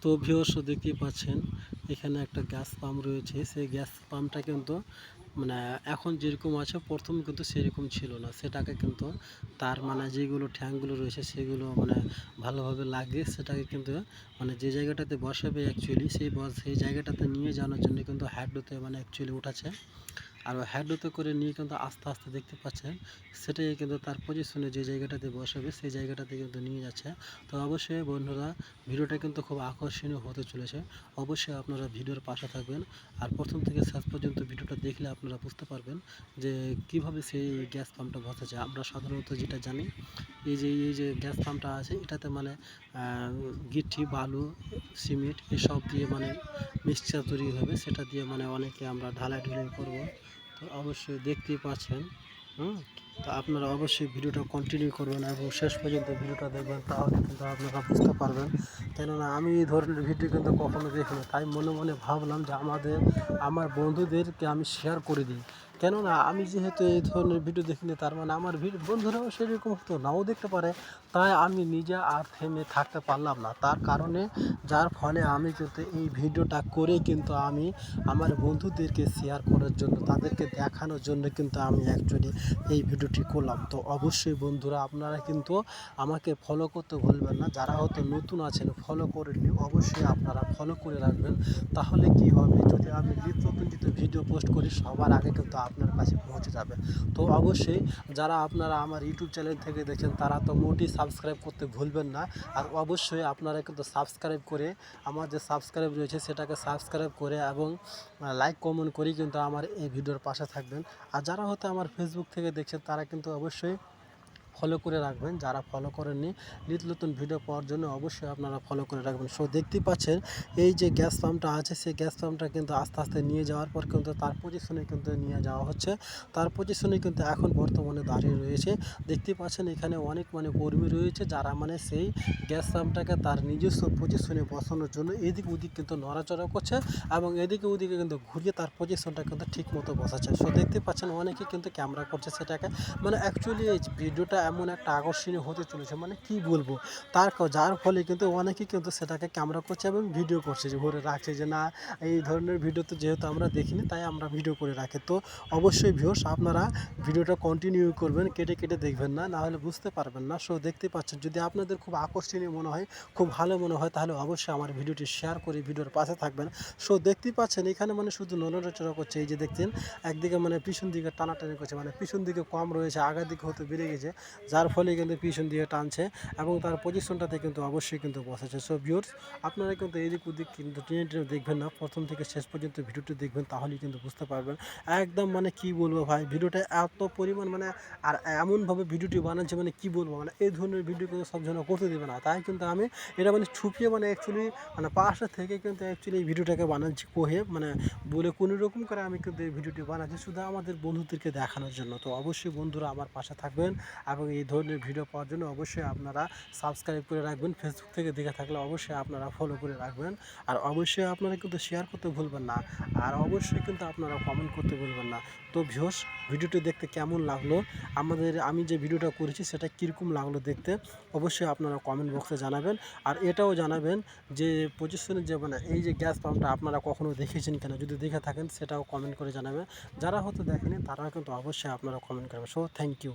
তো ভিউয়ার্স দেখতেই পাচ্ছেন এখানে একটা গ্যাস পাম্প রয়েছে। সেই গ্যাস পাম্পটা কিন্তু মানে এখন যেরকম আছে প্রথম কিন্তু সেরকম ছিল না। সেটাকে কিন্তু তার যেগুলো ট্যাঙ্কগুলো রয়েছে সেগুলো ভালোভাবে লাগিয়ে সেটাকে কিন্তু যে জায়গাটাতে বসাবে অ্যাকচুয়ালি সেই জায়গাটাতে নিয়ে যাওয়ার জন্য কিন্তু হাইড্রোতে অ্যাকচুয়ালি উঠাচ্ছে। আর হাইড্রোতে করে নিয়ে কিন্তু আস্তে আস্তে দেখতে পাচ্ছেন সেটাই কিন্তু তার পজিশনে যে জায়গাটাতে বসাবে সেই জায়গাটাতে কিন্তু নিয়ে যাচ্ছে। তো অবশ্যই বন্ধুরা ভিডিওটা কিন্তু খুব আকর্ষণীয় হতে চলেছে। অবশ্যই আপনারা ভিডিওর পাশে থাকবেন আর প্রথম থেকে শেষ পর্যন্ত ভিডিওটা দেখলে আপনারা বুঝতে পারবেন যে কিভাবে সেই গ্যাস পাম্পটা বসেছে। আমরা সাধারণত যেটা জানি এই যে গ্যাস পাম্পটা আছে এটাতে গিট্টি বালু সিমেন্ট এসব দিয়ে মিক্সচার তৈরি হবে, সেটা দিয়ে অনেকে আমরা ঢালাই করব। তো অবশ্যই দেখতেই পাচ্ছেন। তো আপনারা অবশ্যই ভিডিওটা কন্টিনিউ করবেন এবং শেষ পর্যন্ত ভিডিওটা দেখবেন, তাহলে কিন্তু আপনারা বুঝতে পারবেন। কেননা আমি এই ধরনের ভিডিও কিন্তু কখনো দেখিনি, তাই মনে মনে ভাবলাম যে আমার বন্ধুদেরকে আমি শেয়ার করে দিই। কেননা আমি যেহেতু এই ধরনের ভিডিও দেখিনি, তার আমার বন্ধুরাও সেরকম হতো নাও দেখতে পারে। তাই আমি নিজে আর থেমে থাকতে পারলাম না, তার কারণে যার ফলে আমি কিন্তু এই ভিডিওটা করে কিন্তু আমি আমার বন্ধুদেরকে শেয়ার করার জন্য, তাদেরকে দেখানোর জন্য কিন্তু আমি অ্যাকচুয়ালি এই ভিডিওটি করলাম। তো অবশ্যই বন্ধুরা আপনারা কিন্তু আমাকে ফলো করতে ভুলবেন না। যারা হয়তো নতুন আছেন ফলো করেননি, অবশ্যই আপনারা ফলো করে রাখবেন। তাহলে কি হবে, যদি আমি নিত্য নতুন ভিডিও পোস্ট করি সবার আগে কিন্তু আপনার কাছে পৌঁছে যাবে। তো অবশ্যই যারা আপনারা আমার ইউটিউব চ্যানেল থেকে দেখেন তারা তো মোটেই সাবস্ক্রাইব করতে ভুলবেন না। আর অবশ্যই আপনারা কিন্তু সাবস্ক্রাইব করে আমার যে সাবস্ক্রাইব রয়েছে সেটাকে সাবস্ক্রাইব করে এবং লাইক কমেন্ট করেই কিন্তু আমার এই ভিডিওর পাশে থাকবেন। আর যারা হয়তো আমার ফেসবুক থেকে দেখছেন তারা কিন্তু অবশ্যই ফলো করে রাখবেন। যারা ফলো করেননি নিত্য নতুন ভিডিও পাওয়ার জন্য অবশ্যই আপনারা ফলো করে রাখবেন। সো দেখতেই পাচ্ছেন এই যে গ্যাস পাম্পটা আছে সেই গ্যাস পাম্পটা কিন্তু আস্তে আস্তে নিয়ে যাওয়ার পর কিন্তু তার পজিশনে কিন্তু নিয়ে যাওয়া হচ্ছে। তার পজিশনে কিন্তু এখন বর্তমানে দাঁড়িয়ে রয়েছে। দেখতেই পাচ্ছেন এখানে অনেক কর্মী রয়েছে যারা সেই গ্যাস পাম্পটাকে তার নিজস্ব পজিশনে বসানোর জন্য এদিক ওদিক কিন্তু নড়াচড়া করছে এবং এদিকে ওদিকে কিন্তু ঘুরিয়ে তার পজিশনটা কিন্তু ঠিক মতো বসাচ্ছে। সো দেখতে পাচ্ছেন অনেকে কিন্তু ক্যামেরা করছে সেটাকে, অ্যাকচুয়ালি এই ভিডিওটা এমন একটা আকর্ষণীয় হতে চলেছে কি বলবো, যার ফলে কিন্তু অনেকে কিন্তু সেটাকে ক্যামেরা করছে এবং ভিডিও করছে, যে ভরে রাখছে যে না এই ধরনের ভিডিও তো যেহেতু আমরা দেখিনি তাই আমরা ভিডিও করে রাখি। তো অবশ্যই ভিউয়ার্স আপনারা ভিডিওটা কন্টিনিউ করবেন, কেটে কেটে দেখবেন না, নাহলে বুঝতে পারবেন না। সো দেখতে পাচ্ছেন যদি আপনাদের খুব আকর্ষণীয় মনে হয়, খুব ভালো মনে হয়, তাহলে অবশ্যই আমার ভিডিওটি শেয়ার করে ভিডিওর পাশে থাকবেন। সো দেখতেই পাচ্ছেন এখানে শুধু নড়াচড়া করছে, এই যে দেখছেন একদিকে পিছন দিকে টানাটানি করছে, পিছন দিকে কম রয়েছে আগের দিকে হতে বেড়ে গেছে, যার ফলে কিন্তু পিছন দিয়ে টানছে এবং তার পজিশনটাতে কিন্তু অবশ্যই কিন্তু বসেছে। সো ভিউয়ার্স আপনারা কিন্তু এদিক ওদিক কিন্তু টেনে টেনে দেখবেন না, প্রথম থেকে শেষ পর্যন্ত ভিডিওটি দেখবেন, তাহলেই কিন্তু বুঝতে পারবেন। একদম কি বলবো ভাই, ভিডিওটা এত পরিমাণ আর এমনভাবে ভিডিওটি বানাচ্ছে কি বলবো, এই ধরনের ভিডিও কিন্তু সব জন্য করতে দেবে না, তাই কিন্তু আমি এটা ছুপিয়ে অ্যাকচুয়ালি পাশে থেকে কিন্তু অ্যাকচুয়ালি এই ভিডিওটাকে বানাচ্ছি কোহে বলে কোনো রকম করে আমি কিন্তু এই ভিডিওটি বানাচ্ছি শুধু আমাদের বন্ধুদেরকে দেখানোর জন্য। তো অবশ্যই বন্ধুরা আমার পাশে থাকবেন এবং এই ধরনের ভিডিও পাওয়ার জন্য অবশ্যই আপনারা সাবস্ক্রাইব করে রাখবেন। ফেসবুক থেকে দেখে থাকলে অবশ্যই আপনারা ফলো করে রাখবেন। আর অবশ্যই আপনারা কিন্তু শেয়ার করতে ভুলবেন না, আর অবশ্যই কিন্তু আপনারা কমেন্ট করতে ভুলবেন না। তো ভিউয়ার্স ভিডিওটি দেখতে কেমন লাগলো, আমি যে ভিডিওটা করেছি সেটা কীরকম লাগলো দেখতে, অবশ্যই আপনারা কমেন্ট বক্সে জানাবেন। আর এটাও জানাবেন যে পজিশনের যে এই যে গ্যাস পাম্পটা আপনারা কখনো দেখেছেন কিনা, যদি দেখে থাকেন সেটাও কমেন্ট করে জানাবেন। যারা হয়তো দেখেনি তারা কিন্তু অবশ্যই আপনারা কমেন্ট করবেন। So thank you.